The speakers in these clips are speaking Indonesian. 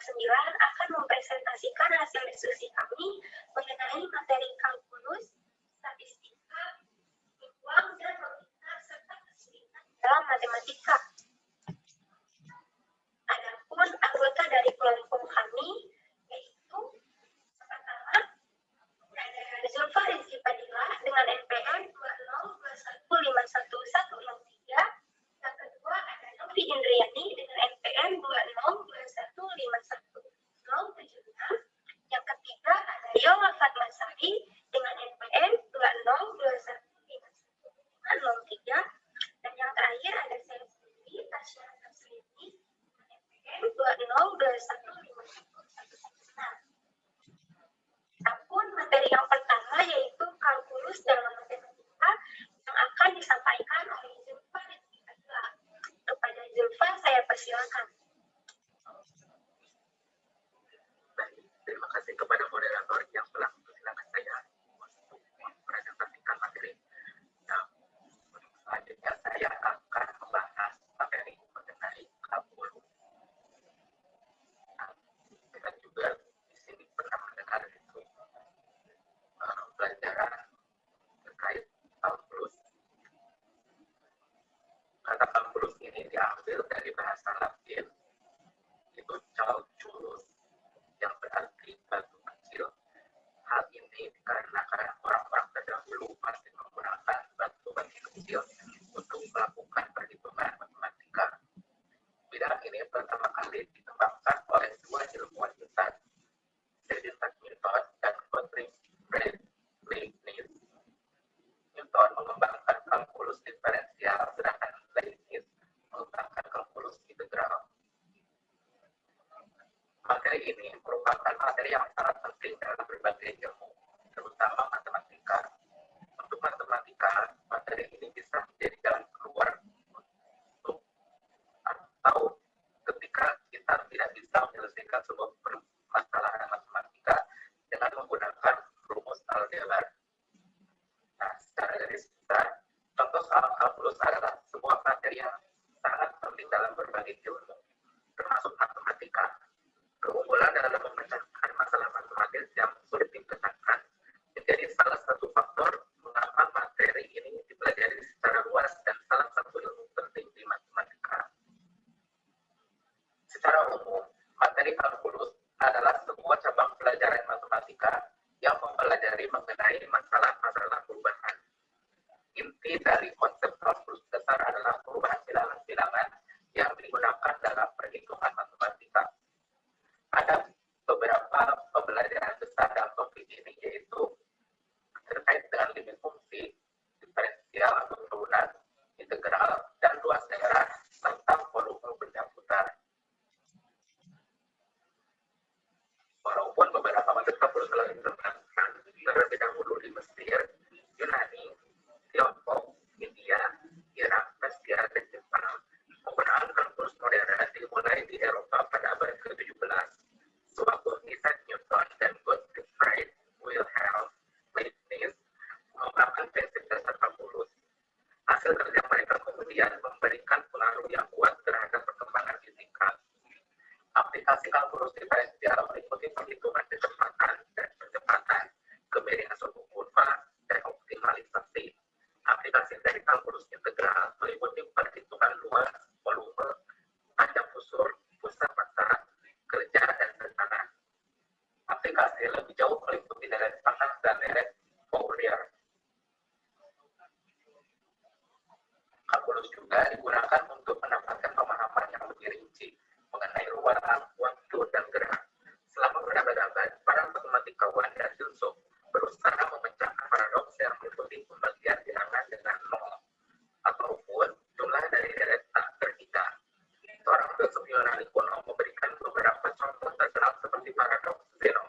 kelompok 9 akan mempresentasikan hasil diskusi kami mengenai materi kalkulus, statistika, uang, dan logika serta kesulitan dalam matematika. Adapun anggota dari kelompok kami yaitu pertama ada Zulfa Rizky Padilla dengan NPM 202151103. Yang kedua ada Novi Indriani dengan NPM 202151076. Yang ketiga ada Yola Fatmasari dengan NPM 202151003. Dan yang terakhir ada saya sendiri, Tasya Taslimi dengan NPM 202151116. Adapun materi yang pertama yaitu kalkulus dalam matematika yang akan disampaikan oleh Zulfa Rizky Padilla. Kepada Zulfa saya persilakan. Baik, terima kasih kepada moderator yang telah mempersilahkan saya untuk mempresentasikan materi. Nah, untuk selanjutnya saya akan membahas materi mengenai kalkulus. Nah, kita juga di sini pernah mendengar itu pelajaran terkait kalkulus. Kata kalkulus ini diambil dari bahasa Latin, itu calculus, yang berarti batu kecil. Hal ini dikarenakan orang-orang terdahulu masih menggunakan batu-batu kecil untuk melakukan perhitungan matematika. Bidang ini pertama kali dikembangkan oleh dua ilmuwan besar, Isaac Newton dan Gottlieb Leibniz. Newton mengembangkan kalkulus diferensial, sedangkan Leibniz mengembangkan kalkulus integral. Materi ini merupakan materi yang sangat penting dalam berbagai ilmu, terutama matematika. Untuk matematika, materi ini bisa menjadi jalan keluar untuk atau ketika kita tidak bisa menyelesaikan sebuah masalah matematika dengan menggunakan rumus aljabar. Nah, secara garis besar, contoh soal kalkulus adalah sebuah materi yang sangat penting dalam berbagai ilmu, termasuk matematika. Keunggulan dalam memecahkan masalah matematis yang sulit dipecahkan menjadi salah satu faktor mengapa materi ini dipelajari secara luas dan salah satu ilmu penting di matematika. Secara umum, materi kalkulus adalah sebuah cabang pelajaran matematika yang mempelajari mengenai masalah-masalah perubahan. Inti dari konsep kalkulus dasar adalah perubahan bilangan-bilangan yang digunakan dalam perhitungan matematika. Ada beberapa pembelajaran besar dalam topik ini, yaitu terkait dengan limit fungsi, diferensial atau turunan, integral, dan luas daerah, serta volume benda putar. Walaupun beberapa materi kalkulus telah dikembangkan terlebih dahulu di Mesir, Yunani, Tiongkok, India, Irak, Persia, dan Jepang, penggunaan kalkulus modern dimulai di Eropa pada abad ke-17. Sewaktu Isaac Newton dan Gottlieb Wilhelm Leibniz mengembangkan prinsip dasar kalkulus. Hasil kerja mereka kemudian memberikan pengaruh yang kuat terhadap perkembangan fisika. Aplikasi kalkulus diferensial meliputi perhitungan kecepatan dan percepatan, kemiringan suatu kurva, dan optimalisasi. Aplikasi dari kalkulus integral meliputi perhitungan luas, volume, panjang busur, pusat massa, kerja, dan tekanan. Aplikasi lebih jauh meliputi deret panas dan deret Fourier. Kalkulus juga digunakan untuk mendapatkan pemahaman yang lebih rinci mengenai ruang, waktu, dan gerak. Selama berabad-abad, para matematikawan dan filsuf berusaha memecahkan paradoks yang meliputi pembagian bilangan dengan nol ataupun jumlah dari deret tak terhingga. Seorang filsuf Yunani kuno memberikan beberapa contoh terkenal seperti paradoks Zeno.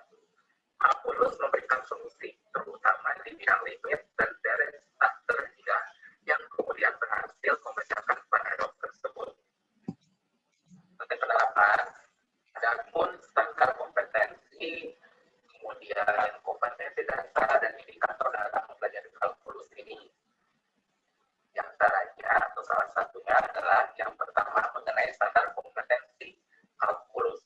Kalkulus memberikan solusi, terutama di bidang limit dan deret tak terhingga, yang kemudian berhasil memecahkan paradoks tersebut. Tentang penerapan, adapun standar kompetensi, kemudian kompetensi dasar dan indikator dalam mempelajari kalkulus ini. Yang antaranya atau salah satunya adalah yang pertama mengenai standar kompetensi kalkulus.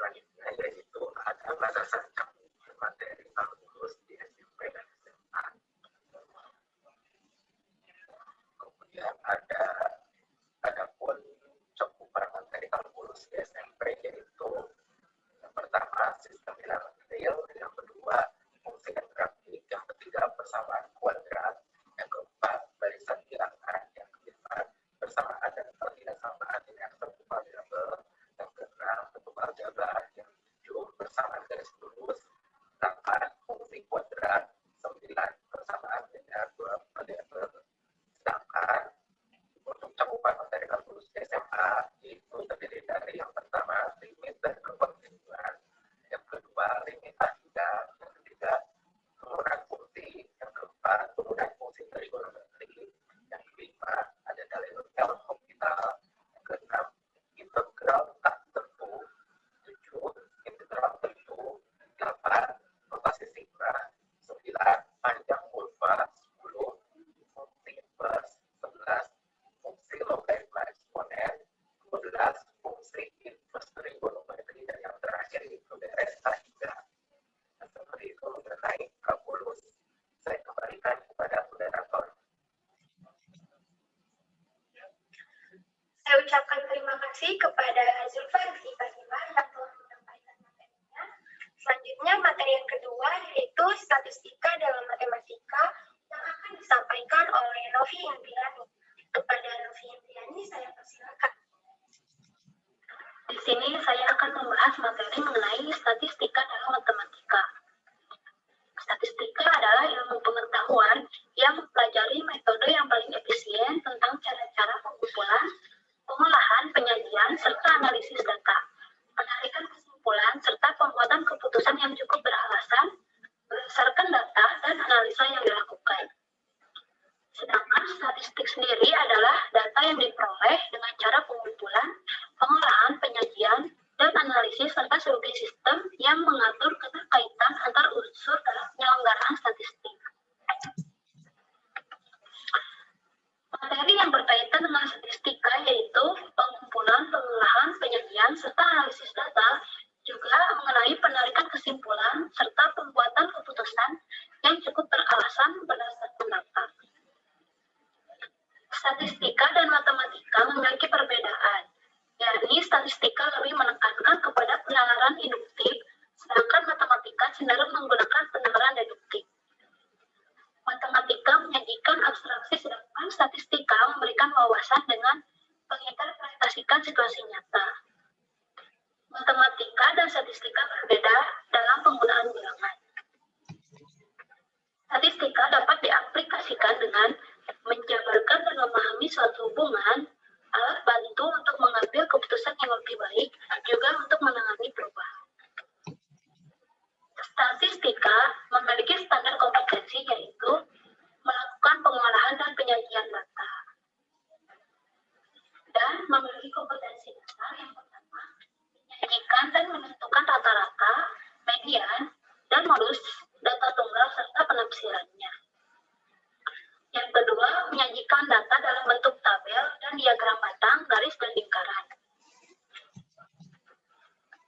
selanjutnya yaitu ada batasan cakupan materi kalkulus di SMP dan SMA. Kemudian ada pun cakupan materi kalkulus di SMP yaitu yang pertama sistem bilangan real, yang kedua fungsi dan grafik, yang ketiga persamaan kuadrat, yang keempat barisan bilangan, yang kelima persamaan dan pertidaksamaan dengan satu variabel, yang keenam bentuk aljabar, yang ketujuh persamaan garis lurus, 8 fungsi kuadrat, 9 persamaan dengan dua variabel. Sedangkan untuk cakupan materi kalkulus SMA itu terdiri dari yang pertama limit dan kekontinuan, yang kedua limit anda, yang ketiga penggunaan fungsi, yang keempat penggunaan fungsi trigonometri, yang kelima ada dalil hospital, yang keenam integral tak tentu, 7 integral tentu, 8 notasi sigma, 9 panjang kurva, 10 fungsi inverse, 11 fungsi logaritma eksponen, 12 fungsi inverse trigonometri, dan yang terakhir itu beres tiga. Nah, seperti itu mengenai kalkulus. Saya kembalikan kepada moderator. Saya ucapkan terima kasih kepada Zulfarsi Fatimah yang telah menyampaikan materinya. Selanjutnya materi yang kedua yaitu statistika dalam matematika yang akan disampaikan oleh Novi Indriani. Kepada Novi Indriani saya persilakan. Di sini saya akan membahas materi mengenai statistika dalam matematika. Statistika adalah ilmu pengetahuan yang mempelajari metode yang paling efisien tentang cara-cara pengumpulan, pengolahan, penyajian, serta analisis data, penarikan kesimpulan, serta pembuatan keputusan yang cukup beralasan berdasarkan data dan analisa yang dilakukan. Sedangkan statistik sendiri adalah data yang diperoleh dengan cara pengumpulan, pengolahan, penyajian, dan analisis serta sebagai sistem yang mengatur keterkaitan antar unsur dalam penyelenggaraan statistik. Materi yang berkaitan dengan statistika yaitu pengumpulan, pengolahan, penyajian, serta analisis data, juga mengenai penarikan kesimpulan serta pembuatan keputusan yang cukup beralasan berdasarkan data. Statistika dan matematika memiliki perbedaan, yakni statistika lebih menekankan kepada penalaran induktif, sedangkan matematika cenderung menggunakan penalaran deduktif. Matematika menyajikan abstraksi, sedangkan statistika memberikan wawasan dengan menginterpretasikan situasi nyata. Matematika dan statistika berbeda dalam penggunaan bilangan. Statistika dapat diaplikasikan dengan menjabarkan dan memahami suatu hubungan, alat bantu untuk mengambil keputusan yang lebih baik, juga untuk menangani perubahan. Statistika memiliki standar kompetensi yaitu melakukan pengolahan dan penyajian data. Dan memiliki kompetensi dasar yang pertama, menyajikan dan menentukan rata-rata, median, dan modus data tunggal serta penafsirannya. Yang kedua, menyajikan data dalam bentuk tabel dan diagram batang, garis, dan lingkaran.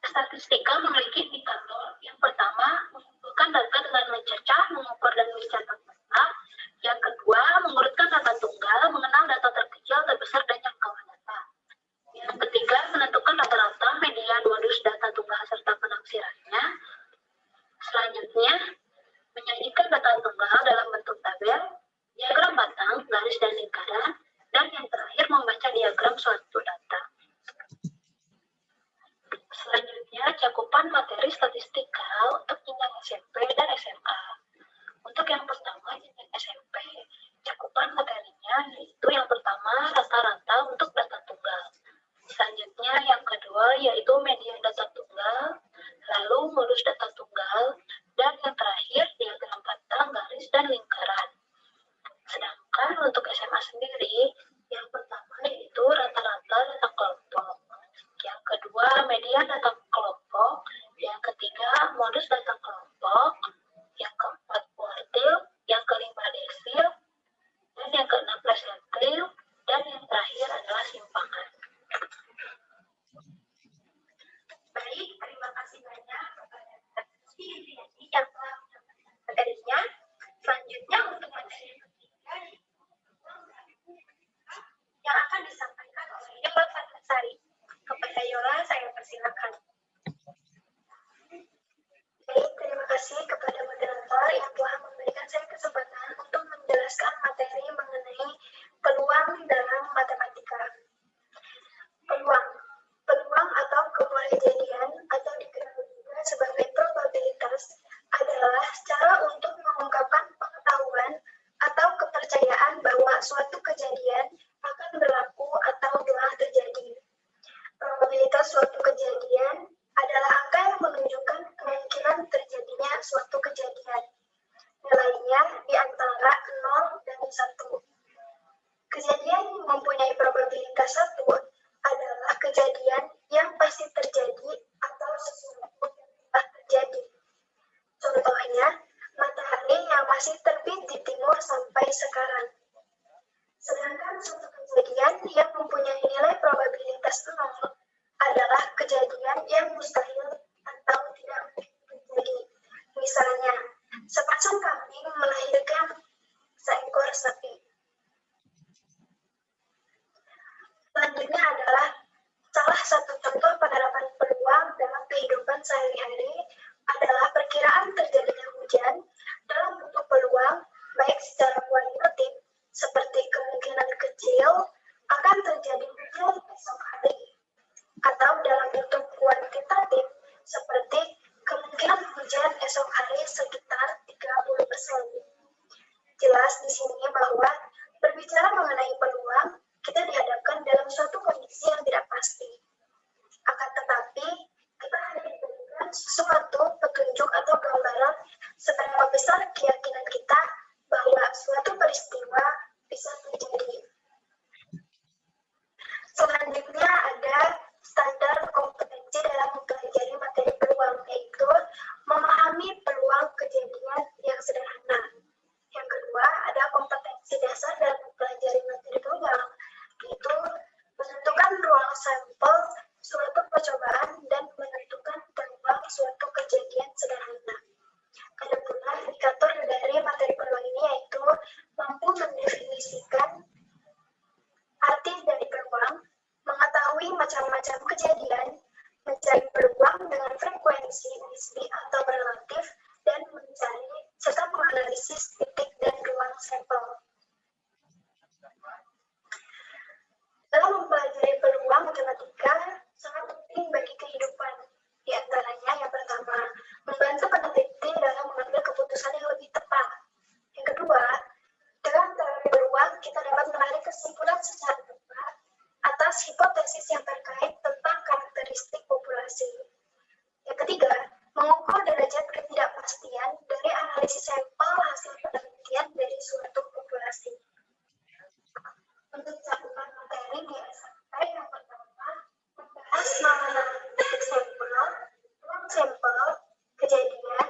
Statistika memiliki indikator. Yang pertama, mengumpulkan data dengan mencecah, mengukur dan mencatat data. Yang kedua, mengurutkan data tunggal, mengenal data terkecil, terbesar, dan jangkauan data. Yang ketiga, menentukan rata-rata, median, modus data tunggal, serta penafsirannya. Selanjutnya, menyajikan data tunggal dalam bentuk tabel, diagram batang, garis, dan lingkaran, dan yang terakhir membaca diagram suatu data. Selanjutnya, cakupan materi statistika untuk jenjang SMP dan SMA. Untuk yang pertama, jenjang SMP, cakupan materinya yaitu yang pertama rata-rata untuk data tunggal. Selanjutnya, yang kedua yaitu median data tunggal, lalu modus data tunggal, dan yang terakhir diagram batang, garis, dan lingkaran. Sedangkan untuk SMA sendiri, yang pertama yaitu rata-rata data kelompok, yang kedua median data kelompok, yang ketiga modus data kelompok, yang keempat kuartil, yang kelima desil, dan yang keenam persentil, dan yang terakhir adalah simpangan. Baik, terima diperkirakan. Baik, terima kasih kepada moderator yang telah memberikan saya kesempatan untuk menjelaskan materi mengenai peluang dalam matematika. Peluang atau kemungkinan kejadian atau dikenal juga sebagai probabilitas adalah cara untuk mengungkapkan pengetahuan atau kepercayaan bahwa suatu kejadian akan berlaku atau telah terjadi. Probabilitas suatu kejadian adalah angka yang menunjukkan kemungkinan terjadinya suatu kejadian. Nilainya di antara 0 dan 1. Kejadian yang mempunyai probabilitas 1 adalah kejadian yang pasti terjadi atau sesuatu yang telah terjadi. Contohnya, matahari yang masih terbit di timur sampai sekarang. Sedangkan suatu kejadian yang mempunyai nilai probabilitas 0 adalah kejadian yang mustahil atau tidak mungkin terjadi. Misalnya, sepasang kambing melahirkan seekor sapi. Selanjutnya adalah salah satu contoh penerapan peluang dalam kehidupan sehari-hari adalah perkiraan terjadinya hujan dalam bentuk peluang, baik secara kualitatif seperti kemungkinan kecil akan terjadi hujan esok hari, atau dalam bentuk kuantitatif seperti kemungkinan hujan esok hari sekitar 30%. Jelas di sini bahwa berbicara mengenai peluang, kita dihadapkan dalam suatu kondisi yang tidak pasti. Akan tetapi, kita hanya diberikan suatu petunjuk atau gambaran seberapa besar keyakinan kita bahwa suatu peristiwa bisa terjadi. Selanjutnya ada standar kompetensi dalam mempelajari materi peluang, yaitu memahami peluang kejadian yang sederhana. Yang kedua, ada kompetensi dasar dalam mempelajari materi peluang, yaitu menentukan ruang sampel suatu percobaan dan menentukan peluang suatu kejadian sederhana. Ada pula indikator dari materi peluang ini, yaitu mampu mendefinisikan arti dari peluang, mengetahui macam-macam kejadian, mencari peluang dengan frekuensi nisbi atau relatif, dan mencari serta menganalisis titik dan ruang sampel. Dalam mempelajari peluang matematika sangat penting bagi kehidupan. Di antaranya yang pertama, membantu peneliti dalam mengambil keputusan yang lebih tepat. Yang kedua, dengan teori peluang kita dapat menarik kesimpulan secara tepat atas hipotesis yang terkait tentang karakteristik populasi. Yang ketiga, mengukur derajat ketidakpastian dari analisis sampel hasil penelitian dari suatu populasi. Untuk cakupan materi di SMP yang pertama, membahas nama-nama sampel, ruang sampel, kejadian,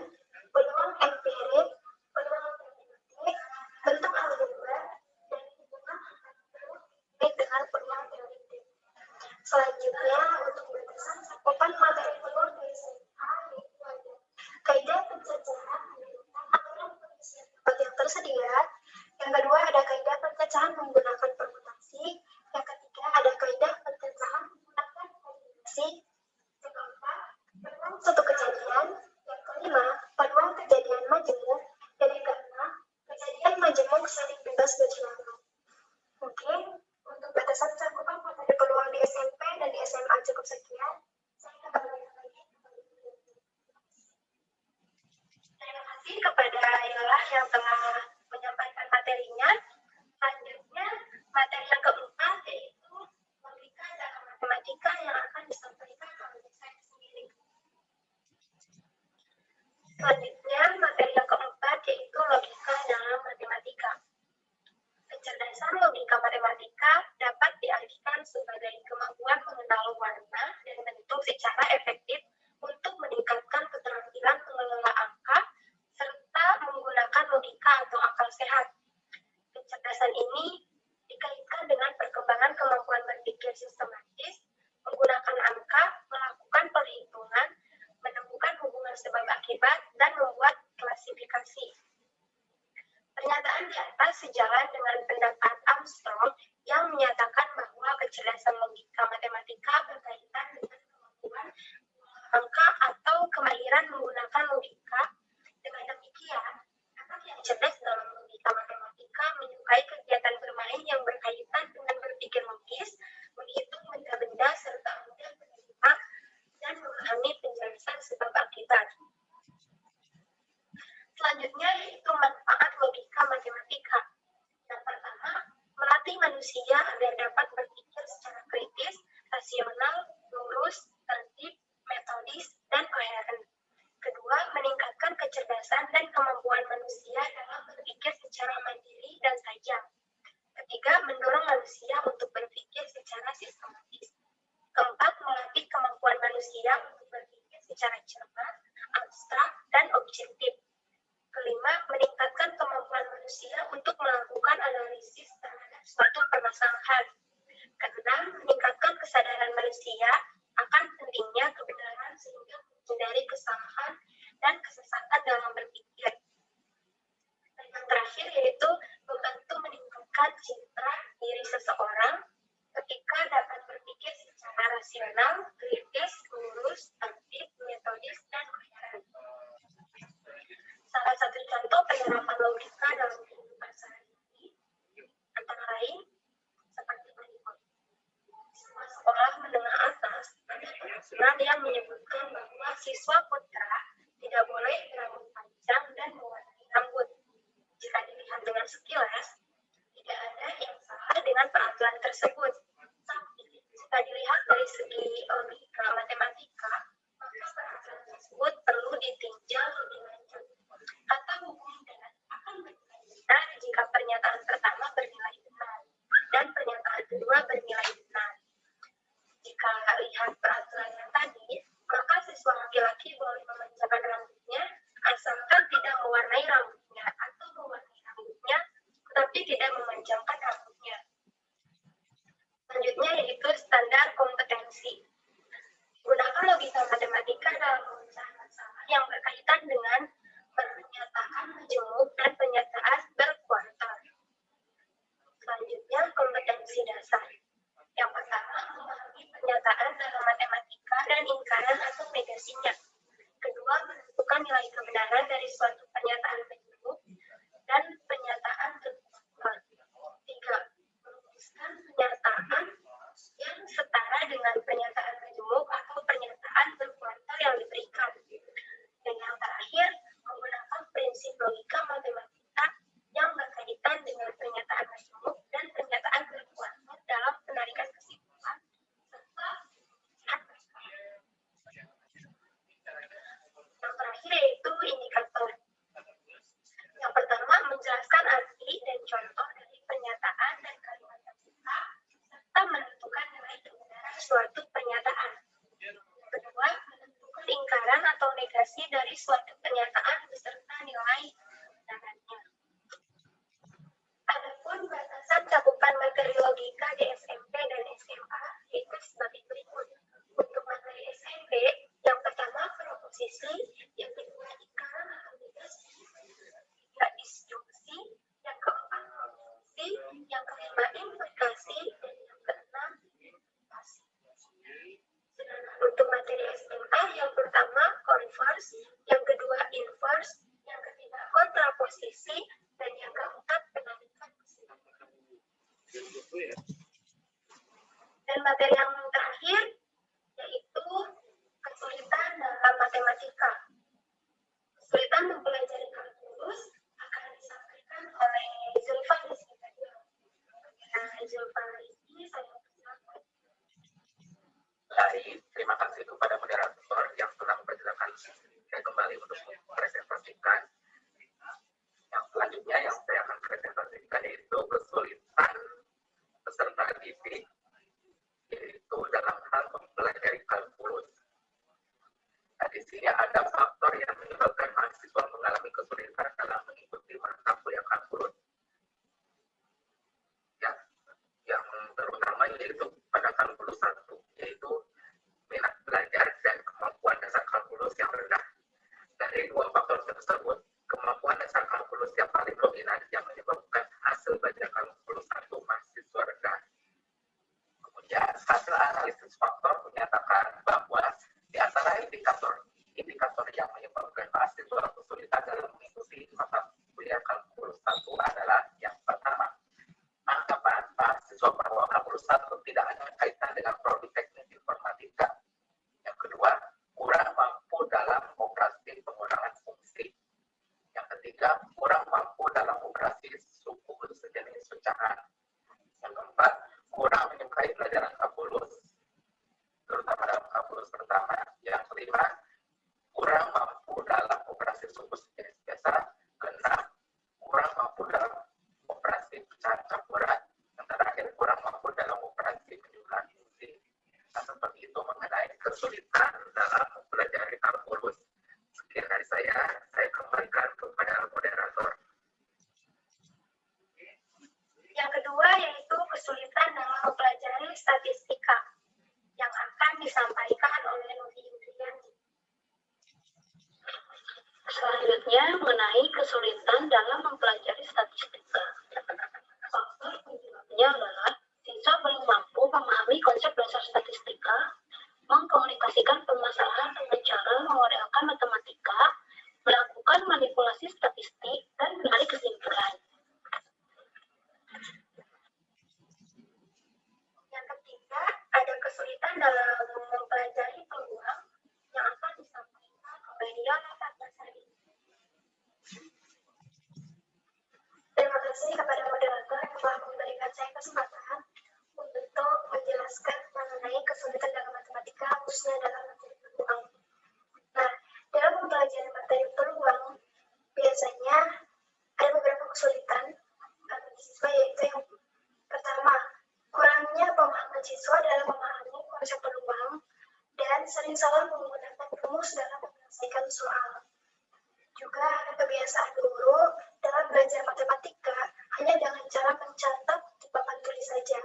peluang empirik, peluang matematik, bentuk algebra, dan hubungan dengan peluang teoritik. Selanjutnya, untuk batasan cakupan materi peluang di SMA, yaitu ada kaidah pencacahan menggunakan aturan pengisian tempat yang tersedia. Yang kedua, ada kaidah pencacahan menggunakan permutasi. Yang ketiga, ada kaidah pencacahan menggunakan kombinasi. Yang keempat, peluang suatu kejadian. Yang kelima, peluang kejadian majemuk. Dan yang keenam, kejadian majemuk saling bebas berjumlah. Mungkin untuk batasan cakupan materi peluang di SMP dan di SMA cukup sekian. Saya akan kembali lagi. Terima kasih kepada Ayolah yang telah menyampaikan materinya. Selanjutnya, materi yang keempat yaitu logika dalam matematika yang akan disampaikan oleh saya sendiri. Selanjutnya, materi yang keempat yaitu logika dalam matematika. Kecerdasan logika matematika dapat diartikan sebagai kemampuan mengenal warna dan bentuk secara efektif untuk meningkatkan keterampilan mengelola angka serta menggunakan logika atau akal sehat. Kecerdasan ini dikaitkan dengan perkembangan kemampuan berpikir sistematis, menggunakan angka, melakukan perhitungan, menemukan hubungan sebab akibat, dan membuat klasifikasi. Pernyataan di atas sejalan dengan pendapat Armstrong yang menyatakan bahwa kecerdasan logika matematika berkaitan dengan kemampuan pemikiran menggunakan logika. Dengan demikian, anak yang cerdas dalam logika matematika menyukai kegiatan bermain yang berkaitan dengan berpikir logis, menghitung benda-benda, serta mudah menerima dan memahami penjelasan sebab akibat. Selanjutnya yaitu manfaat logika matematika. Yang pertama, melatih manusia agar dapat berpikir secara kritis, rasional, lurus, tertib, metodis, dan koheren. Kedua, meningkatkan kecerdasan dan kemampuan manusia dalam berpikir secara mandiri dan tajam. Ketiga, mendorong manusia untuk berpikir secara sistematis. Keempat, melatih kemampuan manusia untuk berpikir secara cermat, abstrak, dan objektif. Kelima, meningkatkan kemampuan manusia untuk melakukan analisis terhadap suatu permasalahan. Keenam, meningkatkan kesadaran manusia akan pentingnya kebenaran sehingga menghindari kesalahan dan kesesatan dalam berpikir. Dan yang terakhir yaitu membantu meningkatkan citra diri seseorang ketika dapat berpikir secara rasional, kritis, lurus, tertib, metodis, dan koheren. Salah satu contoh penerapan logika dalam kehidupan sehari-hari antara lain seperti berikut. Sebuah sekolah menengah atas ada peraturan yang menyebutkan bahwa siswa putra tidak boleh berambut panjang dan mewarnai rambut. Jika dilihat dengan sekilas, tidak ada yang salah dengan peraturan tersebut. Tapi jika dilihat dari segi logika matematika, maka peraturan tersebut perlu ditinjau lebih lanjut. Kata hukum dan akan benar jika pernyataan pertama bernilai benar dan pernyataan kedua bernilai benar. Jika lihat peraturan yang tadi, maka siswa laki-laki boleh memanjangkan rambutnya asalkan tidak mewarnai rambutnya atau mewarnai rambutnya tetapi tidak memanjangkan rambutnya. Selanjutnya yaitu standar kompetensi. Gunakan logika matematika dalam pemecahan masalah yang berkaitan dengan pernyataan majemuk dan pernyataan berkuartal. Selanjutnya, kompetensi dasar. Yang pertama, memahami pernyataan dalam matematika dan ingkaran atau negasinya. Kedua, menentukan nilai kebenaran dari suatu pernyataan majemuk dan pernyataan berkuartal. Tiga, merumuskan pernyataan yang setara dengan pernyataan majemuk atau pernyataan berkuartal yang diberikan. Dan yang terakhir, menggunakan prinsip logika matematika yang berkaitan dengan pernyataan majemuk dan pernyataan berkuartal dalam penarikan kesimpulan serta yang terakhir yaitu indikator. Yang pertama, menjelaskan arti dan contoh dari pernyataan dan kalimat terbuka serta menentukan nilai kebenaran suatu pernyataan. Kedua, menentukan ingkaran atau negasi dari suatu pernyataan beserta nilai kebenarannya. Adapun batasan cakupan materi logika di SMP dan SMA yaitu sebagai berikut. Untuk materi SMP, yang pertama proposisi, yang kedua ingkaran atau negasi, yang disjungsi, yang keempat proposisi, yang kelima implikasi, dan yang keenam implikasi. Sedangkan untuk materi SMA, yang pertama converse, yang kedua inverse, yang ketiga kontraposisi, dan yang keempat penarikan kesimpulan. Dan materi yang terakhir yaitu kesulitan dalam matematika. Kesulitan mempelajari kalkulus akan disampaikan oleh Zulfa di sini. Nah, Zulfa ini saya persilakan. Baik, terima kasih kepada moderator yang telah mempersilakan saya kembali untuk mempresentasikan. Yang selanjutnya yang saya akan presentasikan yaitu kesulitan peserta didik yaitu dalam hal mempelajari kalkulus. Nah, di sini ada faktor yang menyebabkan mahasiswa mengalami kesulitan dalam mengikuti mata kuliah kalkulus. Yang terutama yaitu pada kalkulus 1, yaitu minat belajar dan kemampuan dasar kalkulus yang rendah. Dari dua faktor tersebut, kemampuan dasar kalkulus yang paling dominan yang menyebabkan hasil belajar kalkulus 1 mahasiswa rendah. Kemudian hasil analisis faktor menyatakan bahwa di antara indikator yang Yang kelima, kurang mampu dalam operasi suku biasa. Keenam, kurang mampu dalam operasi pecahan campuran. Yang terakhir, kurang mampu dalam operasi penjumlahan fungsi. Nah, seperti itu mengenai kesulitan dalam mempelajari kalkulus. Sekian dari saya kembalikan kepada moderator. Yang kedua yaitu kesulitan dalam mempelajari statistika yang akan disampaikan oleh Nuri Indriani. Selanjutnya mengenai kesulitan dalam mempelajari statistika. Faktor penyebabnya adalah siswa belum mampu memahami konsep dasar statistika, mengkomunikasikan permasalahan dengan cara memodelkan matematika, melakukan manipulasi statistik, dan menarik kesimpulan. Yang ketiga, ada kesulitan dalam mempelajari peluang yang akan disampaikan oleh Diana Fatmasari. Terima kasih kepada moderator yang telah memberikan saya kesempatan untuk menjelaskan mengenai kesulitan dalam matematika, khususnya dalam materi peluang. Nah, dalam mempelajari materi peluang, biasanya ada beberapa kesulitan bagi siswa, yaitu yang pertama, kurangnya pemahaman siswa dalam memahami konsep peluang dan sering salah menggunakan rumus dalam menyelesaikan soal. Juga ada kebiasaan guru dalam belajar matematika hanya dengan cara mencatat di papan tulis saja.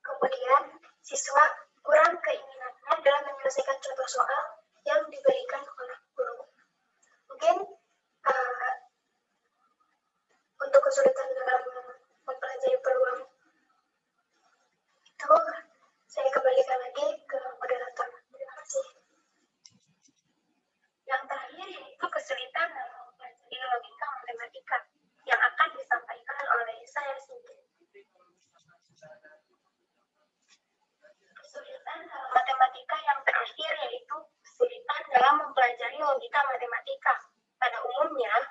Kemudian, siswa kurang keinginannya dalam menyelesaikan contoh soal yang diberikan oleh guru. Mungkin untuk kesulitan dalam mempelajari peluang itu, saya kembalikan lagi ke moderator. Terima kasih. Yang terakhir yaitu kesulitan dalam mempelajari logika matematika yang akan disampaikan oleh saya sendiri. Kesulitan dalam matematika yang terakhir yaitu kesulitan dalam mempelajari logika matematika. Pada umumnya,